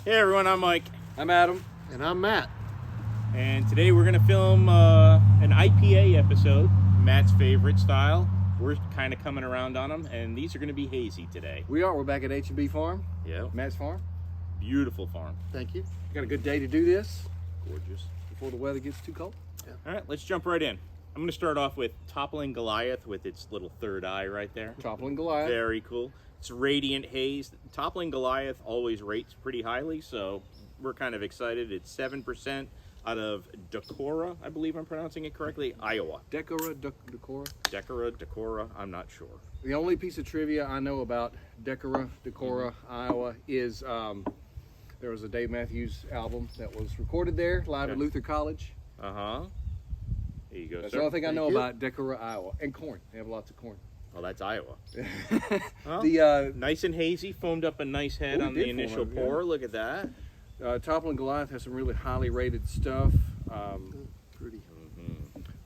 Hey everyone, I'm Mike. I'm Adam. And I'm Matt. And today we're going to film an IPA episode, Matt's favorite style. We're kind of coming around on them, and these are going to be hazy today. We're back at H&B Farm. Yeah. Matt's farm. Beautiful farm. Thank you. Got a good day to do this Gorgeous. before the weather gets too cold. Yeah. All right, let's jump right in. I'm going to start off with Toppling Goliath with its little third eye right there. Toppling Goliath. Very cool. It's Radiant Haze. Toppling Goliath always rates pretty highly, so we're kind of excited. It's 7% out of Decorah, I believe I'm pronouncing it correctly, Iowa. Decorah. Decorah, I'm not sure. The only piece of trivia I know about Decorah, Iowa is there was a Dave Matthews album that was recorded there live at Luther College. Uh-huh. There you go, That's sir. the only thing I know you. about Decorah, Iowa. And corn. They have lots of corn. Oh, that's Iowa. Well, The nice and hazy, foamed up a nice head Oh, on it the did foam initial up, yeah. pour. Look at that. Toppling Goliath has some really highly rated stuff. Pretty.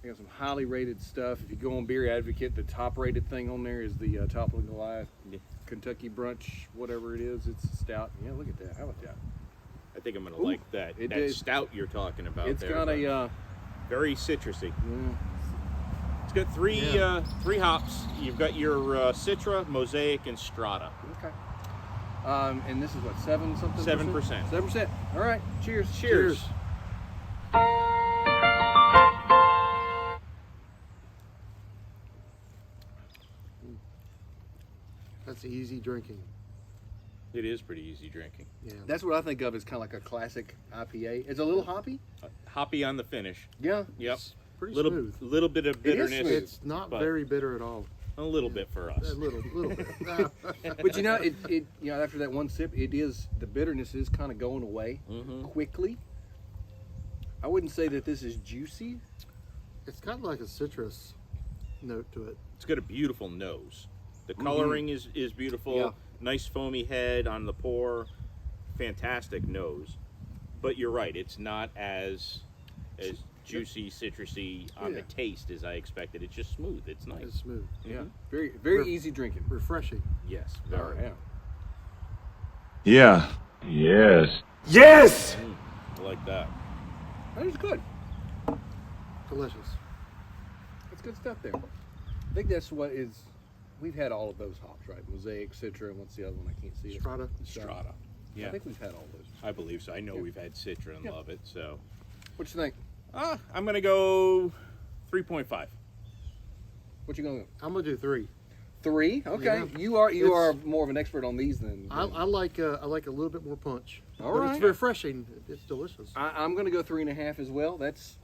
They got some highly rated stuff. If you go on Beer Advocate, the top rated thing on there is the Toppling Goliath Yeah. Kentucky Brunch, whatever it is. It's a stout. Yeah, look at that. How about that? I think I'm going to Ooh, like that. it That is. stout you're talking about It's there. got but a very citrusy. yeah, It's got three hops. You've got your Citra, Mosaic, and Strata. okay. And this is what, 7 something? 7%. 7%. All right. Cheers. Cheers. That's easy drinking. It is pretty easy drinking. Yeah. That's what I think of as kind of like a classic IPA. It's a little hoppy. Hoppy on the finish. Yeah. Yep. It's pretty Little smooth. little bit of is bitterness. smooth. It's not but very bitter at all. a little bit for us. A little bit. But you know, it after that one sip, the bitterness is kind of going away Mm-hmm. quickly. I wouldn't say that this is juicy. It's got like a citrus note to it. It's got a beautiful nose. The coloring is beautiful. Yeah. Nice foamy head on the pour. Fantastic nose. But you're right, it's not as juicy, citrusy on the Yeah. taste as I expected. It's just smooth. It's nice. It's smooth. Yeah. Very, very Ref- easy drinking. Refreshing. Yes, Oh, very. yeah. Yeah. Yes. I like that. That is good. Delicious. That's good stuff there. I think that's what is. We've had all of those hops, right? Mosaic, Citra, and what's the other one? I can't see it. Strata. Strata. Yeah, I think we've had all those. I believe so. I know Yeah. we've had Citra and Yeah. love it. So What you think? I'm going to go 3.5. What you going? I'm gonna do 3. 3? Okay. Yeah. You are It's- more of an expert on these than. I like a little bit more punch. All but right. It's refreshing. It's delicious. I'm going to go 3.5 as well. That's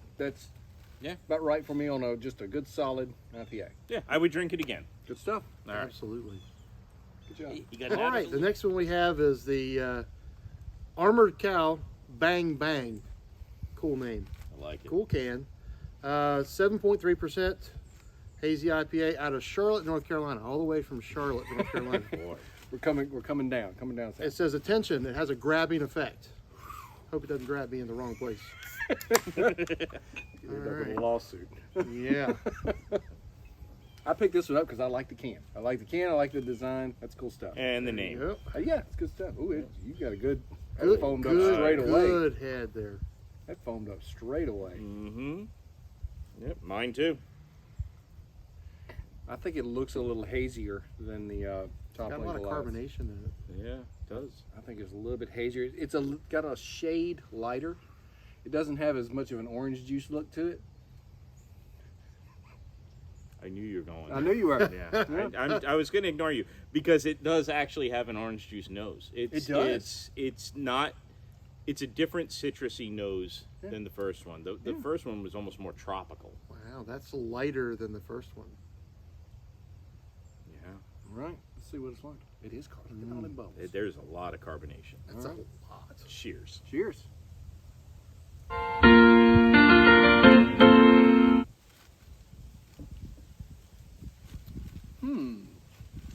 Yeah. about right for me on just a good solid IPA. Yeah, I would drink it again. Good stuff. All right. Absolutely. Good job. You got All right. The next one we have is the Armored Cow Bang Bang. Cool name. I like it. Cool can. 7.3% hazy IPA out of Charlotte, North Carolina, all the way from Charlotte, North Carolina. Boy. We're coming down. It South. says, attention, it has a grabbing effect. Hope it doesn't grab me in the wrong place. All right. Lawsuit. Yeah. I picked this one up because I like the can. I like the design. That's cool stuff. And the name. Yep. Yeah, it's good stuff. Ooh, you got a good. That Good, foamed up good, straight away. good head there. That foamed up straight away. Mm-hmm. Yep, mine too. I think it looks a little hazier than the Got a Toppling lot of Goliath. carbonation in it. Yeah, it does. I think it's a little bit hazier. It's got a shade lighter. It doesn't have as much of an orange juice look to it. I knew you were going. I knew you were. Yeah, I was going to ignore you because it does actually have an orange juice nose. It does. It's not. It's a different citrusy nose Yeah. than the first one. The Yeah. first one was almost more tropical. Wow, that's lighter than the first one. Yeah, Right. Let's see what it's like. It is carbon. Look at all them bubbles. there's a lot of carbonation. That's All right. a lot. Cheers. Cheers.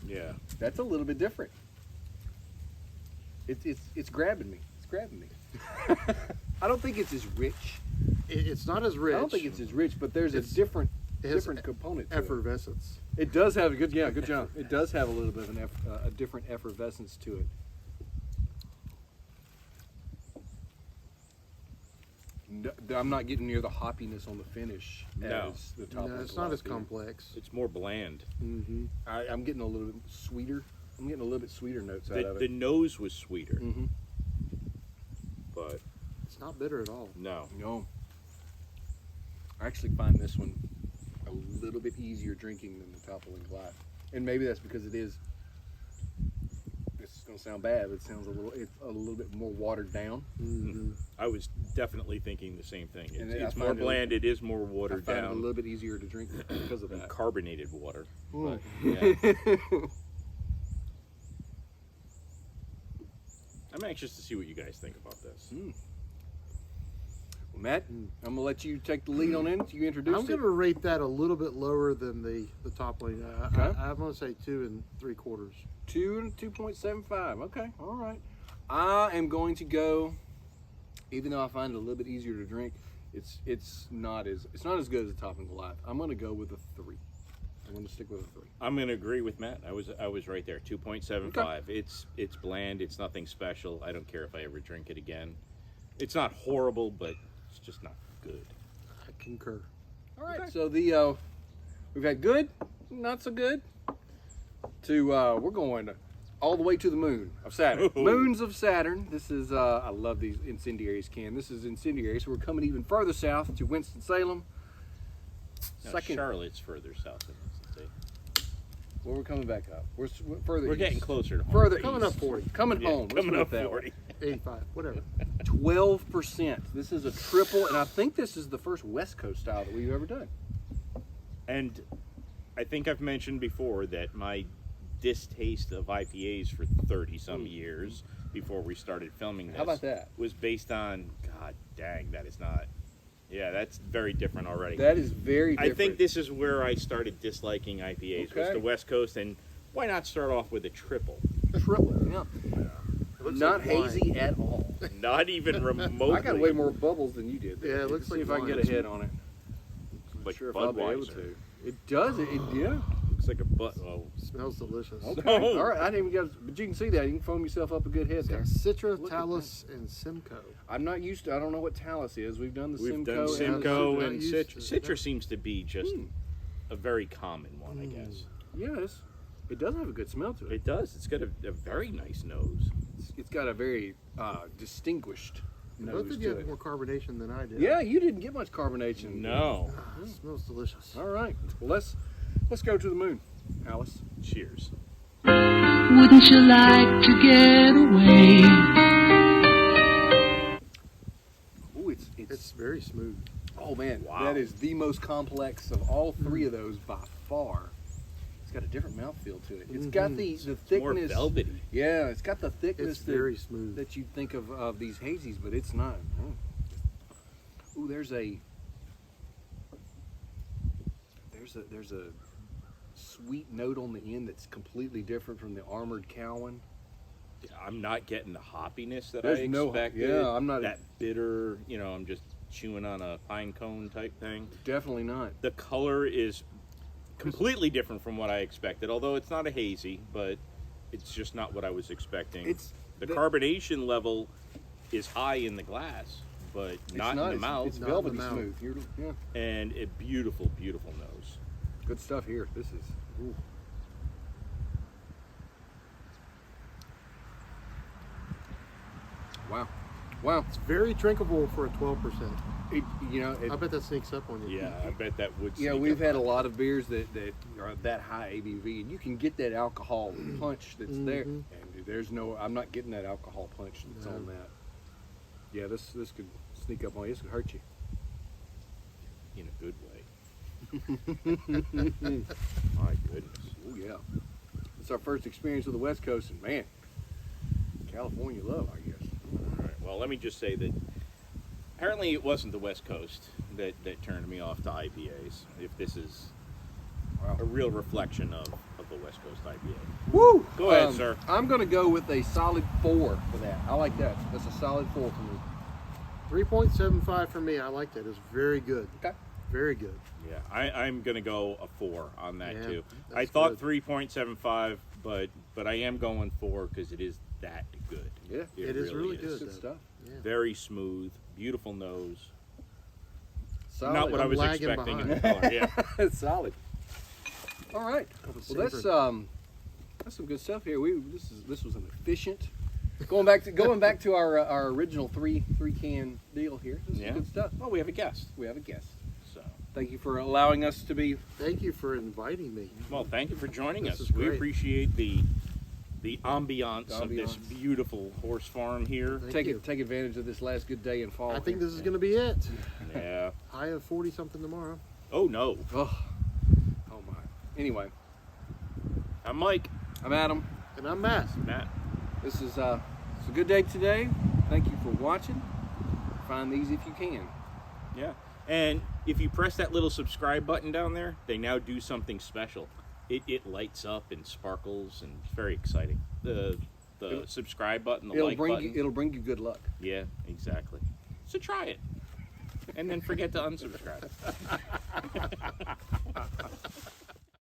Yeah. That's a little bit different. It's grabbing me. It's grabbing me. I don't think it's as rich. It's not as rich. I don't think it's as rich, but there's a It's- different it has different component to it. effervescence. It does have a good job. It does have a little bit of a different effervescence to it. I'm not getting near the hoppiness on the finish No. as the Toppling. No, it's not as Goliath. complex. It's more bland. Mm-hmm. I'm getting a little bit sweeter. I'm getting a little bit sweeter notes out The, of the it. nose was sweeter, Mm-hmm. but It's not bitter at all. no. No. I actually find this one a little bit easier drinking than the Toppling Goliath. And maybe that's because it is, it's going to sound bad, but it's a little bit more watered down. Mm-hmm. I was definitely thinking the same thing. And It's, I it's more find it- bland. It is more I watered find it a down little bit easier to drink because of than that. carbonated water. Mm. But, yeah. I'm anxious to see what you guys think about this. Well, Matt, I'm going to let you take the lead on it. You introduced I'm it. going to rate that a little bit lower than the Toppling. Okay. I'm going to say 2 3/4. 2 and 2.75. Okay, all right. I am going to go, even though I find it a little bit easier to drink, it's not as good as the Toppling Goliath. I'm going to go with a 3. I'm going to stick with a 3. I'm going to agree with Matt. I was right there. 2.75. It's bland. It's nothing special. I don't care if I ever drink it again. It's not horrible, but it's just not good. I concur. All right. So we've had good, not so good. We're going all the way to the moon of Saturn. Ooh. Moons of Saturn. This is I love these Incendiaries, Ken. This is Incendiary. So we're coming even further south to Winston-Salem. Now, Charlotte's further south than this. Well, we're coming back up. We're further. We're east. getting closer to home. Further Coming east. up 40. Coming Yeah, home. Let's coming put it up that way. 40. 85, whatever. 12%. This is a triple, and I think this is the first West Coast style that we've ever done. And I think I've mentioned before that my distaste of IPAs for 30-some years before we started filming this How about that? was based on, God dang, that is not. Yeah, that's very different already. That is very different. I think this is where I started disliking IPAs, was Okay. the West Coast, and why not start off with a triple? triple. Yeah. It looks Not like wine. hazy at all. Not even remotely. I got way more bubbles than you did. Yeah, it looks see like if I can get wine. a head on it. Like Not sure if I'll be able Budweiser. to. It does. Yeah. Looks like a butt. Oh, Smells delicious. Okay. No. All right. I didn't even get. But you can see that. You can foam yourself up a good head It's there. got Citra, Look at Talus, and Simcoe. I'm not used to. I don't know what Talus is. We've done the we've Simcoe. done and- Simcoe Not and used Citra. to Citra that. seems to be just a very common one, I guess. Yes. It does have a good smell to it. It does. It's got a very nice nose. It's got a very distinguished Both nose of you to have it. more carbonation than I did. Yeah, you didn't get much carbonation. No. It smells delicious. All right. Well, let's go to the moon, Alice. Cheers. Wouldn't you like to get away? Ooh, It's very smooth. oh man, Wow. that is the most complex of all three of those by far. It's got a different mouthfeel to it. It's got the More thickness. velvety. Yeah, it's got the thickness It's very smooth. that you'd think of these hazies, but it's not. Ooh, there's a sweet note on the end that's completely different from the Armored Cow one. I'm not getting the hoppiness that There's I no- expected. yeah, I'm not- That bitter, I'm just chewing on a pine cone type thing. Definitely not. The color is completely different from what I expected, although it's not a hazy, but it's just not what I was expecting. The carbonation level is high in the glass, but not in the mouth. It's Not in the velvety mouth. smooth. Yeah, And a beautiful, beautiful nose. good stuff here. This is. Ooh. Wow, wow. It's very drinkable for a 12%. I bet that sneaks up on you. Yeah, I bet that would. Yeah, sneak we've up had a on lot of beers that are that high ABV, and you can get that alcohol punch that's there. And there's no, I'm not getting that alcohol punch that's on that. Yeah, this could sneak up on you. This could hurt you. in a good way. My goodness. Oh yeah, it's our first experience with the West Coast, and man, California love, I guess. All right. Well, let me just say that apparently it wasn't the West Coast that turned me off to IPAs. If this is a real reflection of the West Coast IPA. Woo! Go ahead, sir. I'm gonna go with a solid 4 for that. I like that. That's a solid 4 for me. 3.75 for me. I like that. It's very good. Okay. Very good. Yeah, I'm gonna go a 4 on that Yeah, too. that's I thought good. 3.75, but I am going 4 because it is that good. Yeah. It is really good. Good though. stuff. Yeah. Very smooth, beautiful nose. Solid. Not what I I'm was lagging expecting in the behind. color. Yeah. It's solid. All right. was Well, that's savoring. that's some good stuff here. This was an efficient. Going back to our original three can deal here. This is good stuff. Oh, we have a guest. We have a guest. So, Thank you for allowing us to be. Thank you for inviting me. well, thank you for joining This us. is We great. appreciate the ambiance of this Ambiance. beautiful horse farm here. Thank you. Take advantage of this last good day in fall. I think here. this is going to be it. Yeah. High of 40 something tomorrow. Oh no. Oh my. Anyway, I'm Mike. I'm Adam. And I'm Matt. Matt. This is it's a good day today. Thank you for watching. Find these if you can. Yeah. And if you press that little subscribe button down there, they now do something special. It lights up and sparkles, and it's very exciting. The subscribe button, the like button. It'll bring you good luck. Yeah, exactly. So try it. And then forget to unsubscribe.